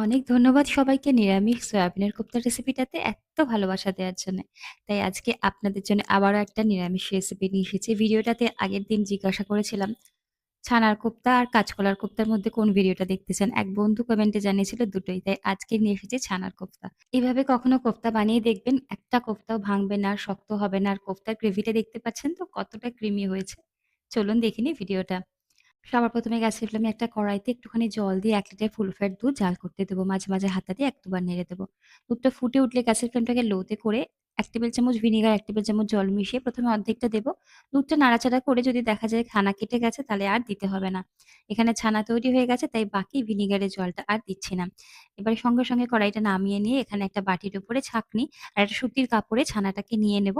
অনেক ধন্যবাদ সবাইকে নিরামিষ সয়াবিনের কোফতার রেসিপিটাতে এত ভালোবাসা দেওয়ার জন্যে। তাই আজকে আপনাদের জন্য আবারও একটা নিরামিষ রেসিপি নিয়ে এসেছি। ভিডিওটাতে আগের দিন জিজ্ঞাসা করেছিলাম, ছানার কোফতা আর কাঁচকলার কোফতার মধ্যে কোন ভিডিওটা দেখতে চান? এক বন্ধু কমেন্টে জানিয়েছিল দুটোই। তাই আজকে নিয়ে এসেছি ছানার কোফতা। এভাবে কখনো কোফতা বানিয়ে দেখবেন, একটা কোফতাও ভাঙবে না, শক্ত হবে না। আর কোফতার গ্রেভিটা দেখতে পাচ্ছেন তো কতটা ক্রিমি হয়েছে। চলুন দেখে নিই ভিডিওটা। সবার ১ম এ গ্যাসের ফ্লেমে একটা কড়াইতে একটুখানি জল দিয়ে ১ লিটার ফুল ফ্যাট দুধ জাল করতে দেবো। মাঝে, মাঝে হাতটা দিয়ে ১-২ বার নেড়ে দেবো। দুধটা ফুটে উঠলে গ্যাসের ফ্লেমটাকে লোতে করে ১ টেবিল চামচ ভিনেগার, ১ টেবিল চামচ জল মিশিয়ে ১ম এ অর্ধেকটা দেবো। দুধটা নাড়াচাড়া করে যদি দেখা যায় ছানা কেটে গেছে তাহলে আর দিতে হবে না। এখানে ছানা তৈরি হয়ে গেছে তাই বাকি ভিনেগারের জলটা আর দিচ্ছি না। এবারে সঙ্গে, সঙ্গে কড়াইটা নামিয়ে নিয়ে এখানে একটা বাটির উপরে ছাঁকনি আর একটা সুতির কাপড়ে ছানাটাকে নিয়ে নেব।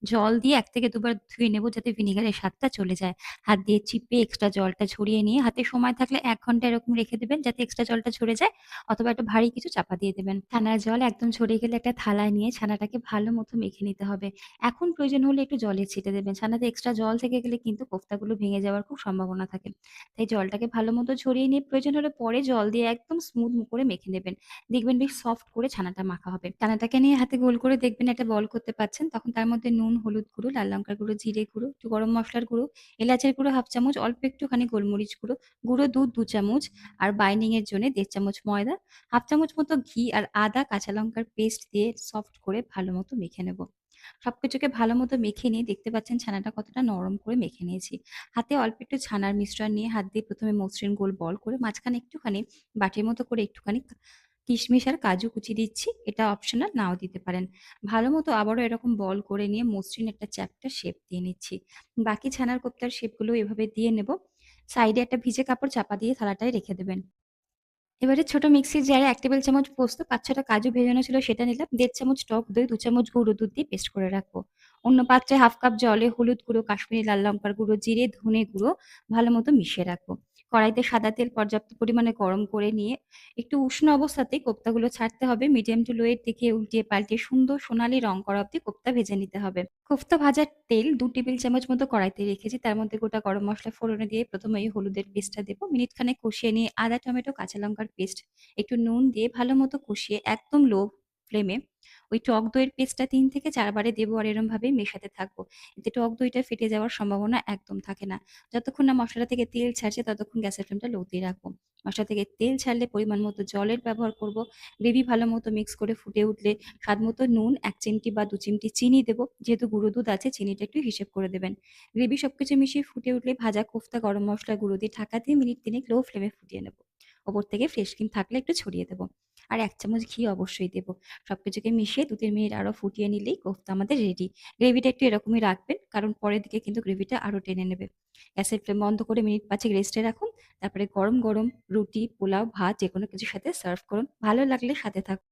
জল দিয়ে ১ থেকে ২ বার ধুয়ে নেব যাতে ভিনেগারের স্বাদটা চলে যায়। হাত দিয়ে চিপে এক্সট্রা জলটা ঝরিয়ে নিয়ে হাতে সময় থাকলে ১ ঘন্টা এরকম রেখে দেবেন যাতে এক্সট্রা জলটা ঝরে যায় অথবা একটা ভারী কিছু চাপা দিয়ে দেবেন। ছানার জল একদম ঝরে গেলে একটা থালায় নিয়ে ছানাটাকে ভালো মতো মেখে নিতে হবে। এখন প্রয়োজন হলে একটু জলের ছিটে দেবেন। ছানাতে এক্সট্রা জল থেকে গেলে কিন্তু কোফতাগুলো ভেঙে যাওয়ার খুব সম্ভাবনা থাকে। তাই জলটাকে ভালো মতো ঝরিয়ে নিয়ে প্রয়োজন হলে পরে জল দিয়ে একদম স্মুথ করে মেখে নেবেন। দেখবেন বেশ সফট করে ছানাটা মাখা হবে। ছানাটাকে নিয়ে হাতে গোল করে দেখবেন একটা বল করতে পারছেন। তখন তার মধ্যে নুন, হলুদ গুঁড়ো, লাল লঙ্কার গুঁড়ো, জিরে গুঁড়ো, একটু গরম মসলার গুঁড়ো, এলাচের গুঁড়ো 1/2 চামচ, অল্প একটুখানি গোলমরিচ গুঁড়ো, গুঁড়ো দুধ ২ চামচ আর বাইন্ডিং এর জন্যে ১.৫ চামচ ময়দা, 1/2 চামচ মতো ঘি আর আদা, কাঁচা লঙ্কার পেস্ট দিয়ে সফট করে ভালো মতো মেখে নেব। সবকিছুকে ভালো মতো মেখে নিয়ে দেখতে পাচ্ছেন ছানাটা কতটা নরম করে মেখে নিয়েছি। হাতে অল্প একটু ছানার মিশ্রণ নিয়ে হাত দিয়ে ১ম এ মসৃণ গোল বল করে মাঝখানে একটুখানি বাটির মতো করে একটুখানি কিশমিশ আর কাজু কুচি দিচ্ছি। এটা অপশনাল, নাও দিতে পারেন। ভালো মতো আবারও এরকম বল করে নিয়ে মসৃণ একটা চ্যাপ্টা শেপ দিয়ে নিচ্ছি। বাকি ছানার কোফতার শেপগুলো এভাবে দিয়ে নেব। সাইডে একটা ভিজে কাপড় চাপা দিয়ে থালাটায় রেখে দেবেন। এবারে ছোট মিক্সির জারে ১ টেবিল চামচ পোস্ত, ৫-৬ টা কাজু ভেজানো ছিল সেটা নিলাম। ১.৫ চামচ টক দই, ২ চামচ গুঁড়ো দুধ দিয়ে পেস্ট করে রাখবো। অন্য পাত্রে 1/2 কাপ জলে হলুদ গুঁড়ো, কাশ্মীরি লাল লঙ্কার গুঁড়ো, জিরে, ধনে গুঁড়ো ভালোমতো মিশিয়ে রাখবো। কড়াইতে সাদা তেল পর্যাপ্ত পরিমাণে গরম করে নিয়ে একটু উষ্ণ অবস্থাতেই কোফতাগুলো ছাড়তে হবে। মিডিয়াম টু লো এর দিকে উল্টিয়ে পাল্টিয়ে সুন্দর সোনালি রং করা অব্দি কোফতা ভেজে নিতে হবে। কোফতা ভাজার তেল ২ টেবিল চামচ মতো কড়াইতে রেখেছি। তার মধ্যে গোটা গরম মসলা ফোড়নে দিয়ে ১ম এই হলুদের পেস্টটা দেবো। মিনিট খানেক কষিয়ে নিয়ে আদা, টমেটো, কাঁচা লঙ্কার পেস্ট, একটু নুন দিয়ে ভালো মতো কষিয়ে একদম লো ফ্লেমে ওই টক দইয়ের পেস্টটা ৩ থেকে ৪ বারে দেবো আর এরমভাবেই মেশাতে থাকবো। এতে টক দইটা ফেটে যাওয়ার সম্ভাবনা একদম থাকে না। যতক্ষণ না মসলা থেকে তেল ছাড়ছে ততক্ষণ গ্যাসের ফ্লেমটা লোতেই রাখবো। মসলা থেকে তেল ছাড়লে পরিমাণ মতো জলের ব্যবহার করব। গ্রেভি ভালো মতো মিক্স করে ফুটে উঠলে স্বাদ মতো নুন ১ চিমটি বা ২ চিমটি চিনি দেবো। যেহেতু গুঁড়ো দুধ আছে চিনিটা একটু হিসেব করে দেবেন। গ্রেভি সবকিছু মিশিয়ে ফুটে উঠলে ভাজা কোফতা গরম মসলা গুঁড়ো দিয়ে ঢাকা দিয়ে মিনিট ৩ লো ফ্লেমে ফুটিয়ে নেব। ওপর থেকে ফ্রেশ ক্রিম থাকলে একটু ছড়িয়ে দেবো। আর ১ চামচ ঘি অবশ্যই দেবো। সবকিছুকে মিশিয়ে ২-৩ মিনিট আরো ফুটিয়ে নিলেই কোফতা আমাদের রেডি। গ্রেভিটা একটু এরকমই রাখবেন কারণ পরের দিকে কিন্তু গ্রেভিটা আরো টেনে নেবে। গ্যাসের ফ্লেম বন্ধ করে মিনিট ৫ রেস্টে রাখুন। তারপরে গরম, গরম রুটি, পোলাও, ভাত যেকোনো কিছুর সাথে সার্ভ করুন। ভালো লাগলে সাথে থাকুন।